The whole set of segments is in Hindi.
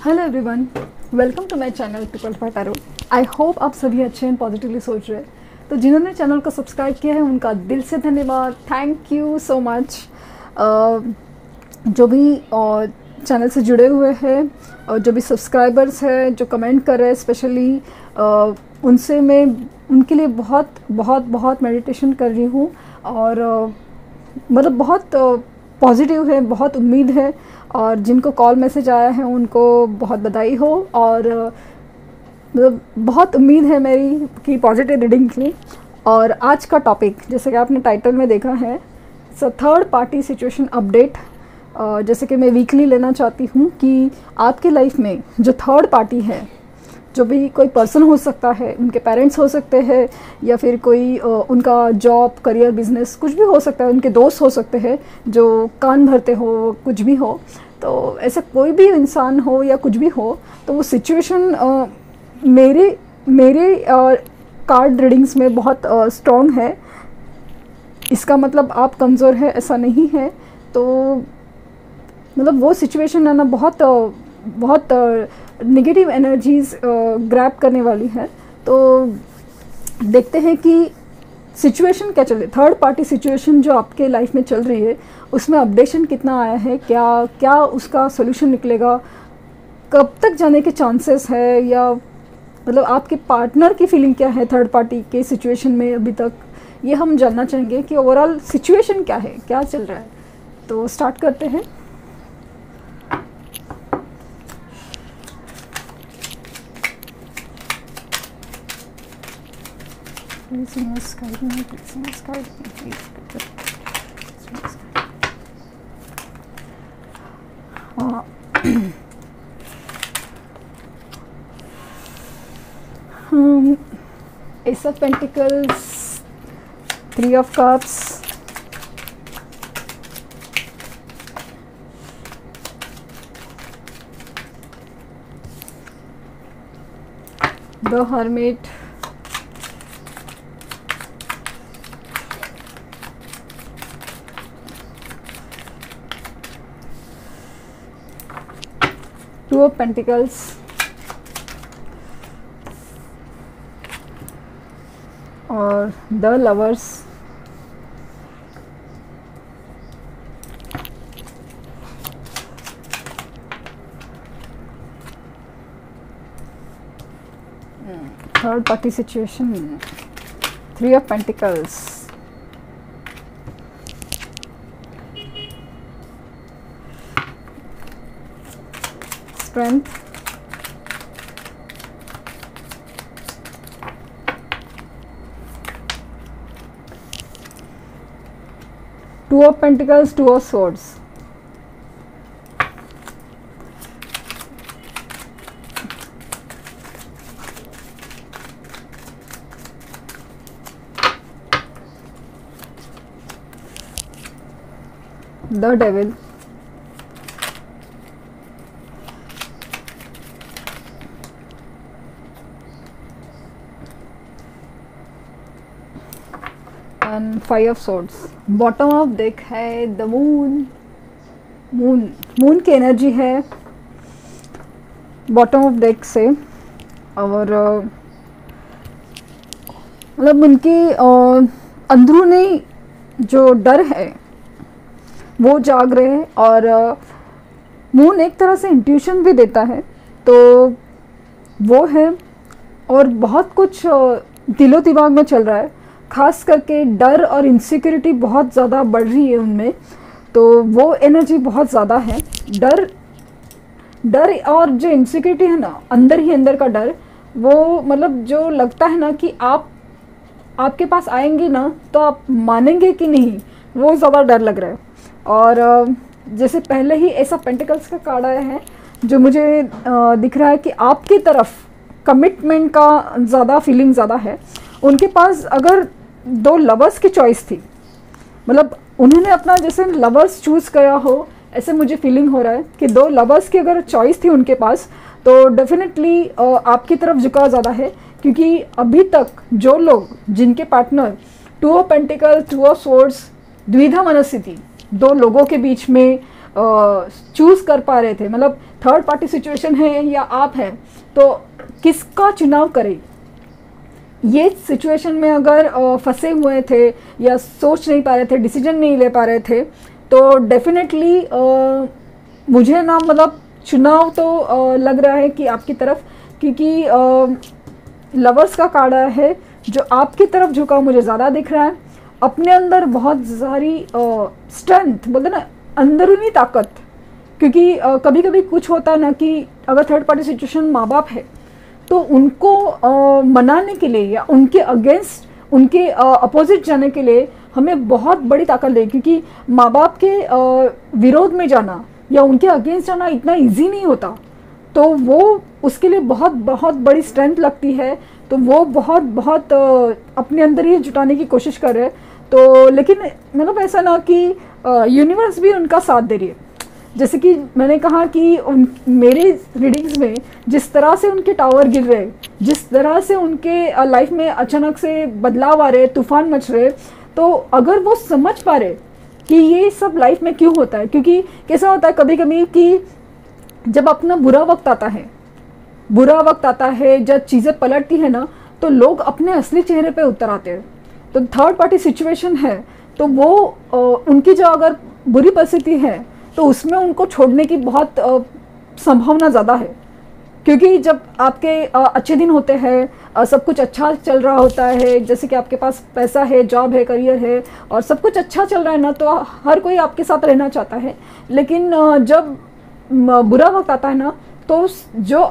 Hello everyone, welcome to my channel triple five. I hope आप सभी अच्छे हैं, पॉजिटिवली सोच रहे हैं। तो जिन्होंने चैनल को सब्सक्राइब किया है उनका दिल से धन्यवाद, थैंक यू सो मच। जो भी चैनल से जुड़े हुए हैं और जो भी सब्सक्राइबर्स हैं जो कमेंट कर रहे हैं स्पेशली, उनसे मैं उनके लिए बहुत बहुत बहुत मेडिटेशन कर रही हूँ। और मतलब बहुत पॉजिटिव है, बहुत उम्मीद है। और जिनको कॉल मैसेज आया है उनको बहुत बधाई हो। और मतलब बहुत उम्मीद है मेरी कि पॉजिटिव रीडिंग के लिए। और आज का टॉपिक जैसे कि आपने टाइटल में देखा है, थर्ड पार्टी सिचुएशन अपडेट। जैसे कि मैं वीकली लेना चाहती हूँ कि आपके लाइफ में जो थर्ड पार्टी है, जो भी कोई पर्सन हो सकता है, उनके पेरेंट्स हो सकते हैं या फिर कोई उनका जॉब, करियर, बिजनेस कुछ भी हो सकता है, उनके दोस्त हो सकते हैं जो कान भरते हो, कुछ भी हो। तो ऐसा कोई भी इंसान हो या कुछ भी हो, तो वो सिचुएशन मेरे कार्ड रीडिंग्स में बहुत स्ट्रॉन्ग है। इसका मतलब आप कमज़ोर है ऐसा नहीं है। तो मतलब वो सिचुएशन है ना, बहुत नेगेटिव एनर्जीज ग्रैब करने वाली है। तो देखते हैं कि सिचुएशन क्या चल रही है, थर्ड पार्टी सिचुएशन जो आपके लाइफ में चल रही है उसमें अपडेशन कितना आया है, क्या उसका सोल्यूशन निकलेगा, कब तक जाने के चांसेस है, या मतलब आपके पार्टनर की फीलिंग क्या है थर्ड पार्टी के सिचुएशन में अभी तक, ये हम जानना चाहेंगे कि ओवरऑल सिचुएशन क्या है, क्या चल रहा है। तो स्टार्ट करते हैं। Please universe guide me, please universe guide me, please universe guide me. Ace of Pentacles, Three of Cups, the Hermit, Two of Pentacles, और The Lovers, third party situation, Three of Pentacles, Strength, Two of Pentacles, Two of Swords, the Devil, and Five of Swords। Bottom of deck है द मून की एनर्जी है बॉटम ऑफ डेक से। और मतलब उनकी अंदरूनी जो डर है वो जाग रहे हैं। और मून एक तरह से इंट्यूशन भी देता है, तो वो है। और बहुत कुछ दिलो दिमाग में चल रहा है, खास करके डर और इनसिक्योरिटी बहुत ज़्यादा बढ़ रही है उनमें। तो वो एनर्जी बहुत ज़्यादा है। डर और जो इनसिक्योरिटी है ना, अंदर ही अंदर का डर, वो मतलब जो लगता है ना कि आपके पास आएंगे ना तो आप मानेंगे कि नहीं, वो ज़्यादा डर लग रहा है। और जैसे पहले ही ऐसा पेंटिकल्स का कार्ड आया है जो मुझे दिख रहा है कि आपकी तरफ कमिटमेंट का ज़्यादा फीलिंग ज़्यादा है। उनके पास अगर दो लवर्स की चॉइस थी, मतलब उन्होंने अपना जैसे लवर्स चूज़ किया हो, ऐसे मुझे फीलिंग हो रहा है कि दो लवर्स की अगर चॉइस थी उनके पास, तो डेफिनेटली आपकी तरफ झुकाव ज़्यादा है। क्योंकि अभी तक जो लोग, जिनके partner two of pentacle, two of swords, द्विधा मनस्थिति, दो लोगों के बीच में चूज़ कर पा रहे थे, मतलब थर्ड पार्टी सिचुएशन है या आप हैं, तो किसका चुनाव करें। ये सिचुएशन में अगर फंसे हुए थे या सोच नहीं पा रहे थे, डिसीजन नहीं ले पा रहे थे, तो डेफिनेटली मुझे ना मतलब चुनाव तो लग रहा है कि आपकी तरफ, क्योंकि लवर्स का कार्ड है जो आपकी तरफ झुका मुझे ज़्यादा दिख रहा है। अपने अंदर बहुत सारी स्ट्रेंथ, बोलते ना अंदरूनी ताकत, क्योंकि कभी कभी कुछ होता है ना कि अगर थर्ड पार्टी सिचुएशन माँ बाप है तो उनको मनाने के लिए या उनके अगेंस्ट, उनके अपोजिट जाने के लिए हमें बहुत बड़ी ताकत ले, क्योंकि माँ बाप के विरोध में जाना या उनके अगेंस्ट जाना इतना इजी नहीं होता, तो वो उसके लिए बहुत बहुत बड़ी स्ट्रेंथ लगती है। तो वो बहुत बहुत अपने अंदर ही जुटाने की कोशिश कर रहे हैं। तो लेकिन मतलब ऐसा ना कि यूनिवर्स भी उनका साथ दे रही है। जैसे कि मैंने कहा कि मेरे रीडिंग्स में जिस तरह से उनके टावर गिर रहे, जिस तरह से उनके लाइफ में अचानक से बदलाव आ रहे, तूफान मच रहे, तो अगर वो समझ पा रहे कि ये सब लाइफ में क्यों होता है, क्योंकि कैसा होता है कभी कभी कि जब अपना बुरा वक्त आता है, जब चीज़ें पलटती है ना, तो लोग अपने असली चेहरे पे उतर आते हैं। तो थर्ड पार्टी सिचुएशन है तो वो उनकी जो अगर बुरी परिस्थिति है तो उसमें उनको छोड़ने की बहुत संभावना ज़्यादा है, क्योंकि जब आपके अच्छे दिन होते हैं, सब कुछ अच्छा चल रहा होता है, जैसे कि आपके पास पैसा है, जॉब है, करियर है और सब कुछ अच्छा चल रहा है ना, तो हर कोई आपके साथ रहना चाहता है। लेकिन जब बुरा वक्त आता है ना, तो जो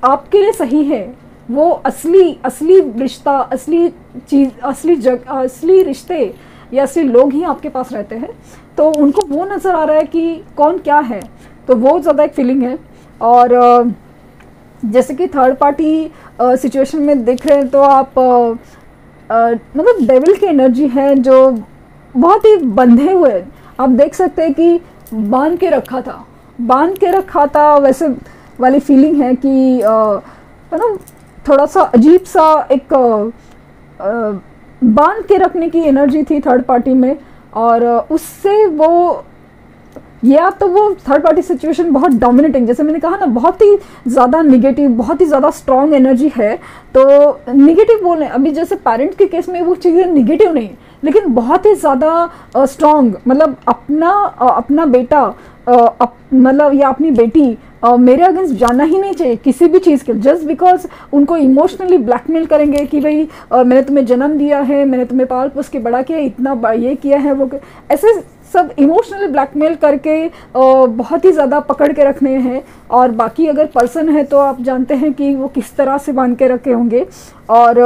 आपके लिए सही है वो असली रिश्ता, असली चीज़, असली रिश्ते या असली लोग ही आपके पास रहते हैं। तो उनको वो नज़र आ रहा है कि कौन क्या है, तो वो ज़्यादा एक फीलिंग है। और जैसे कि थर्ड पार्टी सिचुएशन में दिख रहे हैं तो आप मतलब डेविल की एनर्जी है जो बहुत ही बंधे हुए, आप देख सकते हैं कि बांध के रखा था वैसे वाली फीलिंग है कि मतलब थोड़ा सा अजीब सा एक बांध के रखने की एनर्जी थी थर्ड पार्टी में। और उससे वो या तो वो थर्ड पार्टी सिचुएशन बहुत डोमिनेटिंग, जैसे मैंने कहा ना, बहुत ही ज़्यादा निगेटिव, बहुत ही ज़्यादा स्ट्रॉन्ग एनर्जी है। तो निगेटिव बोलें, अभी जैसे पेरेंट के केस में वो चीज़ें निगेटिव नहीं, लेकिन बहुत ही ज़्यादा स्ट्रॉन्ग, मतलब अपना बेटा मतलब या अपनी बेटी मेरे अगेंस्ट जाना ही नहीं चाहिए किसी भी चीज़ के, जस्ट बिकॉज उनको इमोशनली ब्लैकमेल करेंगे कि भाई मैंने तुम्हें जन्म दिया है, मैंने तुम्हें पाल पोस के बड़ा किया, इतना ये किया है, वो ऐसे सब इमोशनली ब्लैकमेल करके बहुत ही ज़्यादा पकड़ के रखने हैं। और बाकी अगर पर्सन है तो आप जानते हैं कि वो किस तरह से बांध के रखे होंगे। और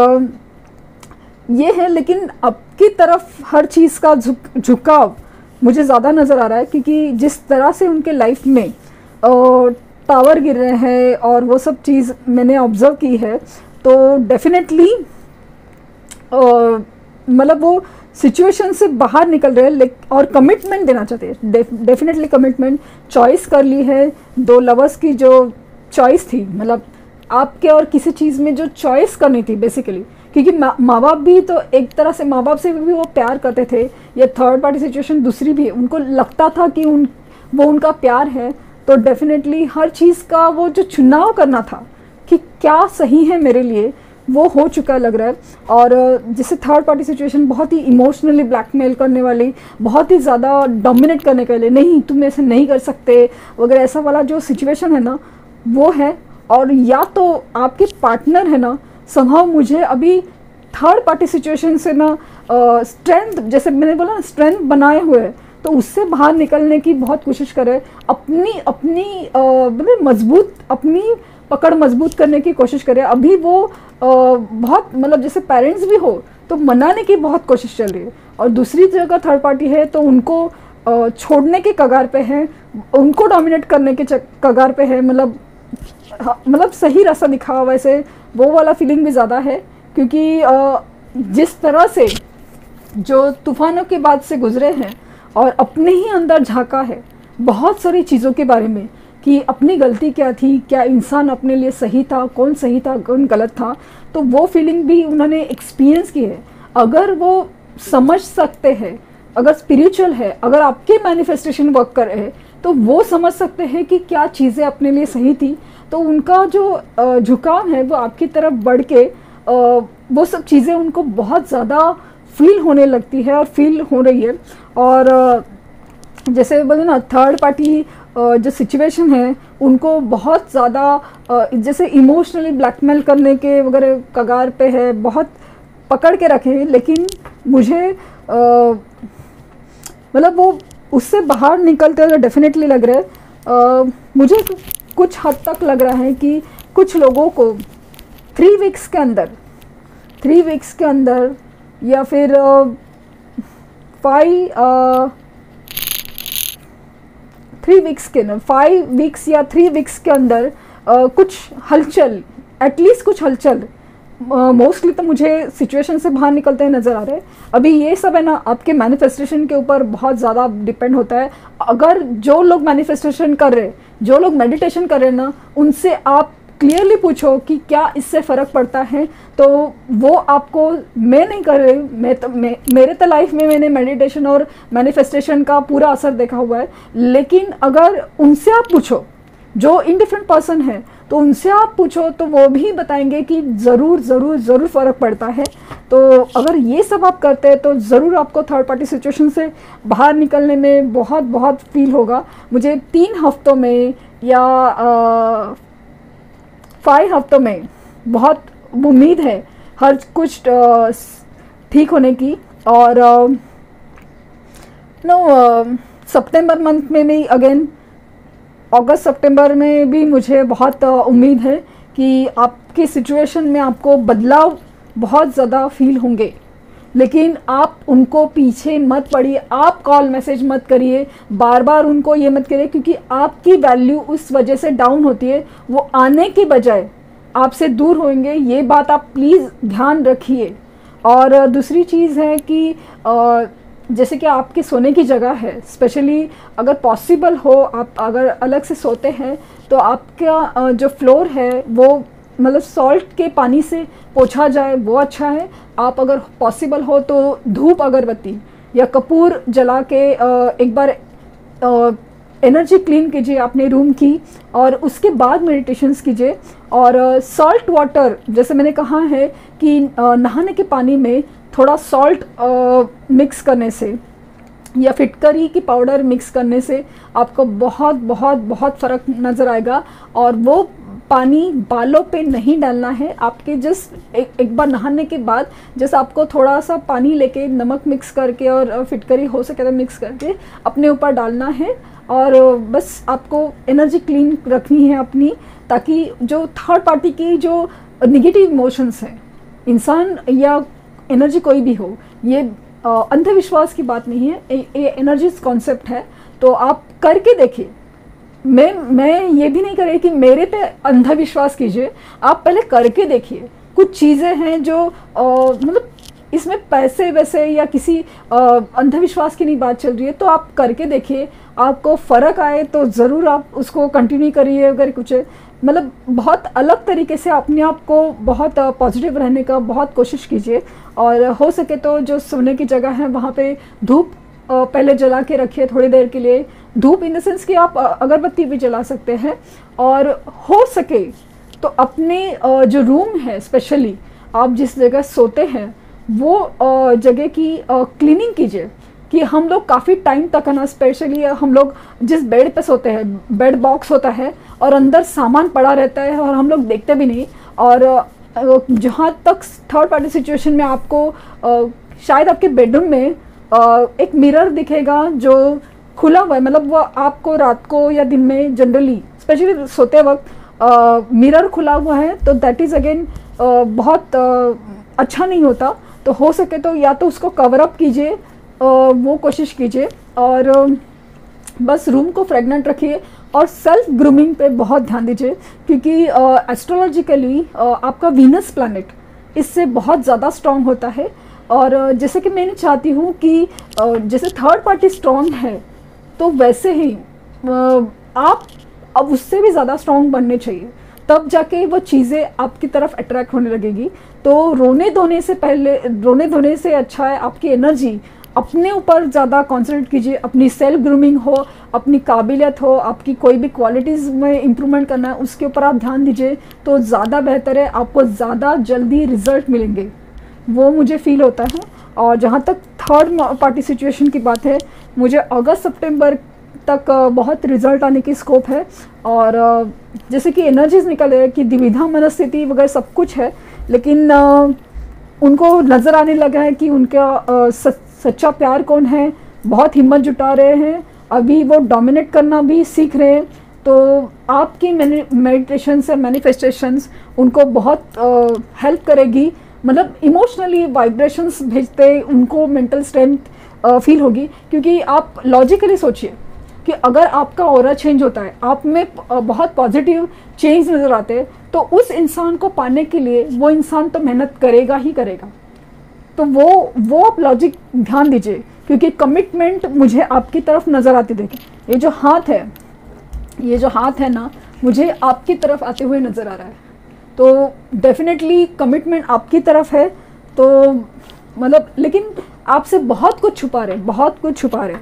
ये है, लेकिन अब की तरफ हर चीज़ का झुकाव मुझे ज़्यादा नज़र आ रहा है, क्योंकि जिस तरह से उनके लाइफ में टावर गिर रहे हैं और वो सब चीज़ मैंने ऑब्ज़र्व की है, तो डेफिनेटली मतलब वो सिचुएशन से बाहर निकल रहे हैं और कमिटमेंट देना चाहते हैं। डेफिनेटली कमिटमेंट चॉइस कर ली है। दो लवर्स की जो चॉइस थी, मतलब आपके और किसी चीज़ में जो चॉइस करनी थी बेसिकली, क्योंकि माँ बाप भी तो एक तरह से माँ बाप से भी वो प्यार करते थे, या थर्ड पार्टी सिचुएशन दूसरी भी, उनको लगता था कि वो उनका प्यार है। तो डेफिनेटली हर चीज़ का वो जो चुनाव करना था कि क्या सही है मेरे लिए, वो हो चुका लग रहा है। और जैसे थर्ड पार्टी सिचुएशन बहुत ही इमोशनली ब्लैकमेल करने वाली, बहुत ही ज़्यादा डोमिनेट करने के लिए, नहीं तुम ऐसे नहीं कर सकते वगैरह, ऐसा वाला जो सिचुएशन है ना वो है। और या तो आपके पार्टनर है ना, समहाउ मुझे अभी थर्ड पार्टी सिचुएशन से ना स्ट्रेंथ, जैसे मैंने बोला ना, स्ट्रेंथ बनाए हुए है, तो उससे बाहर निकलने की बहुत कोशिश करे, अपनी मतलब मजबूत, अपनी पकड़ मजबूत करने की कोशिश करे। अभी वो बहुत मतलब जैसे पेरेंट्स भी हो तो मनाने की बहुत कोशिश चल रही है, और दूसरी जगह थर्ड पार्टी है तो उनको छोड़ने के कगार पे है, उनको डोमिनेट करने के कगार पे है। मतलब सही रास्ता दिखा, वैसे वो वाला फीलिंग भी ज़्यादा है, क्योंकि जिस तरह से जो तूफानों के बाद से गुजरे हैं और अपने ही अंदर झांका है बहुत सारी चीज़ों के बारे में कि अपनी गलती क्या थी, क्या इंसान अपने लिए सही था, कौन सही था, कौन गलत था, तो वो फीलिंग भी उन्होंने एक्सपीरियंस की है। अगर वो समझ सकते हैं, अगर स्पिरिचुअल है, अगर आपके मैनिफेस्टेशन वर्क कर रहे हैं, तो वो समझ सकते हैं कि क्या चीज़ें अपने लिए सही थी। तो उनका जो झुकाव है वो आपकी तरफ बढ़ के वो सब चीज़ें उनको बहुत ज़्यादा फील होने लगती है और फील हो रही है। और जैसे बोले ना, थर्ड पार्टी जो सिचुएशन है उनको बहुत ज़्यादा जैसे इमोशनली ब्लैकमेल करने के वगैरह कगार पे है, बहुत पकड़ के रखे हैं। लेकिन मुझे मतलब वो उससे बाहर निकलते हुए डेफिनेटली लग रहा है। मुझे कुछ हद तक लग रहा है कि कुछ लोगों को 3 वीक्स के अंदर या फिर 5 वीक्स या 3 वीक्स के अंदर कुछ हलचल, एटलीस्ट कुछ हलचल, मोस्टली तो मुझे सिचुएशन से बाहर निकलते हुए नज़र आ रहे हैं। अभी ये सब है ना आपके मैनिफेस्टेशन के ऊपर बहुत ज़्यादा डिपेंड होता है। अगर जो लोग मैनिफेस्टेशन कर रहे हैं, जो लोग मेडिटेशन कर रहे हैं ना, उनसे आप क्लियरली पूछो कि क्या इससे फ़र्क पड़ता है, तो वो आपको, मैं नहीं कर रही, मेरे तो लाइफ में मैंने मेडिटेशन और मैनिफेस्टेशन का पूरा असर देखा हुआ है। लेकिन अगर उनसे आप पूछो जो इनडिफरेंट पर्सन है, तो उनसे आप पूछो तो वो भी बताएंगे कि ज़रूर ज़रूर ज़रूर फ़र्क पड़ता है। तो अगर ये सब आप करते हैं तो ज़रूर आपको थर्ड पार्टी सिचुएशन से बाहर निकलने में बहुत बहुत फील होगा। मुझे 3 हफ्तों में या 5 हफ्तों में बहुत उम्मीद है हर कुछ ठीक होने की। और सितंबर मंथ में भी अगेन, अगस्त सितंबर में भी मुझे बहुत उम्मीद है कि आपके सिचुएशन में आपको बदलाव बहुत ज़्यादा फील होंगे। लेकिन आप उनको पीछे मत पड़िए, आप कॉल मैसेज मत करिए, बार बार उनको ये मत करिए, क्योंकि आपकी वैल्यू उस वजह से डाउन होती है। वो आने के बजाय आपसे दूर होंगे, ये बात आप प्लीज़ ध्यान रखिए। और दूसरी चीज़ है कि जैसे कि आपके सोने की जगह है, स्पेशली अगर पॉसिबल हो आप अगर अलग से सोते हैं तो आपका जो फ्लोर है वो मतलब सॉल्ट के पानी से पोछा जाए, वो अच्छा है। आप अगर पॉसिबल हो तो धूप अगरबत्ती या कपूर जला के एक बार एनर्जी क्लीन कीजिए अपने रूम की, और उसके बाद मेडिटेशंस कीजिए। और सॉल्ट वाटर, जैसे मैंने कहा है कि नहाने के पानी में थोड़ा सॉल्ट मिक्स करने से या फिटकरी की पाउडर मिक्स करने से आपको बहुत बहुत बहुत फ़र्क नज़र आएगा। और वो पानी बालों पे नहीं डालना है आपके, जस्ट एक बार नहाने के बाद जैसे आपको थोड़ा सा पानी लेके नमक मिक्स करके और फिटकरी हो सके तो मिक्स करके अपने ऊपर डालना है। और बस आपको एनर्जी क्लीन रखनी है अपनी, ताकि जो थर्ड पार्टी की जो निगेटिव इमोशंस हैं, इंसान या एनर्जी कोई भी हो, ये अंधविश्वास की बात नहीं है, ये एनर्जी कॉन्सेप्ट है। तो आप करके देखिए। मैं ये भी नहीं करे कि मेरे पे अंधविश्वास कीजिए, आप पहले करके देखिए। कुछ चीज़ें हैं जो मतलब इसमें पैसे वैसे या किसी अंधविश्वास की नहीं बात चल रही है, तो आप करके देखिए। आपको फ़र्क आए तो ज़रूर आप उसको कंटिन्यू करिए। अगर कुछ मतलब बहुत अलग तरीके से अपने आप को बहुत पॉजिटिव रहने का बहुत कोशिश कीजिए। और हो सके तो जो सोने की जगह है वहाँ पे धूप पहले जला के रखिए थोड़ी देर के लिए। धूप इन द सेंस कि आप अगरबत्ती भी जला सकते हैं। और हो सके तो अपने जो रूम है, स्पेशली आप जिस जगह सोते हैं, वो जगह की क्लीनिंग कीजिए। कि हम लोग काफ़ी टाइम तक है ना, स्पेशली हम लोग जिस बेड पे सोते हैं, बेड बॉक्स होता है और अंदर सामान पड़ा रहता है और हम लोग देखते भी नहीं। और जहाँ तक थर्ड पार्टी सिचुएशन में आपको शायद आपके बेडरूम में एक मिरर दिखेगा जो खुला हुआ है, मतलब वो आपको रात को या दिन में जनरली स्पेशली सोते वक्त मिरर खुला हुआ है, तो दैट इज़ अगेन बहुत अच्छा नहीं होता। तो हो सके तो या तो उसको कवर अप कीजिए, वो कोशिश कीजिए। और बस रूम को फ्रेगनेंट रखिए और सेल्फ ग्रूमिंग पे बहुत ध्यान दीजिए, क्योंकि एस्ट्रोलॉजिकली आपका वीनस प्लैनेट इससे बहुत ज़्यादा स्ट्रांग होता है। और जैसे कि मैंने चाहती हूँ कि जैसे थर्ड पार्टी स्ट्रांग है, तो वैसे ही आप अब उससे भी ज़्यादा स्ट्रांग बनने चाहिए, तब जाके वो चीज़ें आपकी तरफ अट्रैक्ट होने लगेगी। तो रोने धोने से अच्छा है आपकी एनर्जी अपने ऊपर ज़्यादा कॉन्सेंट्रेट कीजिए, अपनी सेल्फ ग्रूमिंग हो, अपनी काबिलियत हो, आपकी कोई भी क्वालिटीज़ में इम्प्रूवमेंट करना है उसके ऊपर आप ध्यान दीजिए तो ज़्यादा बेहतर है, आपको ज़्यादा जल्दी रिजल्ट मिलेंगे, वो मुझे फील होता है। और जहाँ तक थर्ड पार्टी सिचुएशन की बात है, मुझे अगस्त सितंबर तक बहुत रिजल्ट आने की स्कोप है। और जैसे कि एनर्जीज निकल रही है कि द्विधा मनस्थिति वगैरह सब कुछ है, लेकिन उनको नज़र आने लगा है कि उनका सच्चा प्यार कौन है, बहुत हिम्मत जुटा रहे हैं, अभी वो डोमिनेट करना भी सीख रहे हैं। तो आपकी मेडिटेशन से मैनिफेस्टेशंस उनको बहुत हेल्प करेगी, मतलब इमोशनली वाइब्रेशंस भेजते उनको मेंटल स्ट्रेंथ फील होगी। क्योंकि आप लॉजिकली सोचिए कि अगर आपका ऑरा चेंज होता है, आप में बहुत पॉजिटिव चेंज नज़र आते हैं, तो उस इंसान को पाने के लिए वो इंसान तो मेहनत करेगा ही करेगा। तो वो आप लॉजिक ध्यान दीजिए, क्योंकि कमिटमेंट मुझे आपकी तरफ नज़र आती देखिए, ये जो हाथ है ना, मुझे आपकी तरफ आते हुए नज़र आ रहा है। तो डेफिनेटली कमिटमेंट आपकी तरफ है। तो मतलब लेकिन आपसे बहुत कुछ छुपा रहे,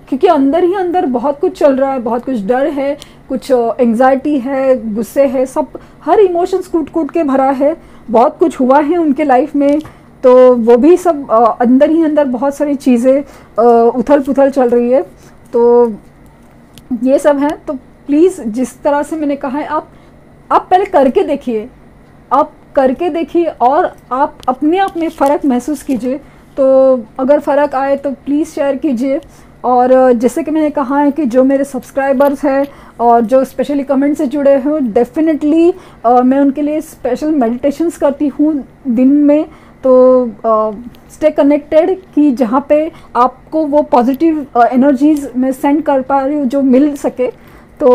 क्योंकि अंदर ही अंदर बहुत कुछ चल रहा है, बहुत कुछ डर है, कुछ एंग्जाइटी है, गुस्से है, सब हर इमोशंस कूट के भरा है, बहुत कुछ हुआ है उनके लाइफ में। तो वो भी सब अंदर ही अंदर बहुत सारी चीज़ें उथल पुथल चल रही है। तो ये सब है। तो प्लीज़ जिस तरह से मैंने कहा है, आप पहले करके देखिए और आप अपने आप में फ़र्क महसूस कीजिए। तो अगर फ़र्क आए तो प्लीज़ शेयर कीजिए। और जैसे कि मैंने कहा है कि जो मेरे सब्सक्राइबर्स हैं और जो स्पेशली कमेंट से जुड़े हैं, डेफिनेटली मैं उनके लिए स्पेशल मेडिटेशंस करती हूँ दिन में। तो स्टे कनेक्टेड कि जहाँ पे आपको वो पॉजिटिव एनर्जीज़ मैं सेंड कर पा रही हूँ जो मिल सके। तो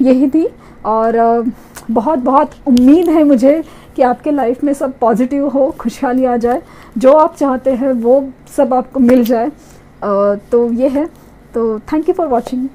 यही थी। और बहुत बहुत उम्मीद है मुझे कि आपके लाइफ में सब पॉजिटिव हो, खुशहाली आ जाए, जो आप चाहते हैं वो सब आपको मिल जाए। तो ये है। तो थैंक यू फॉर वॉचिंग।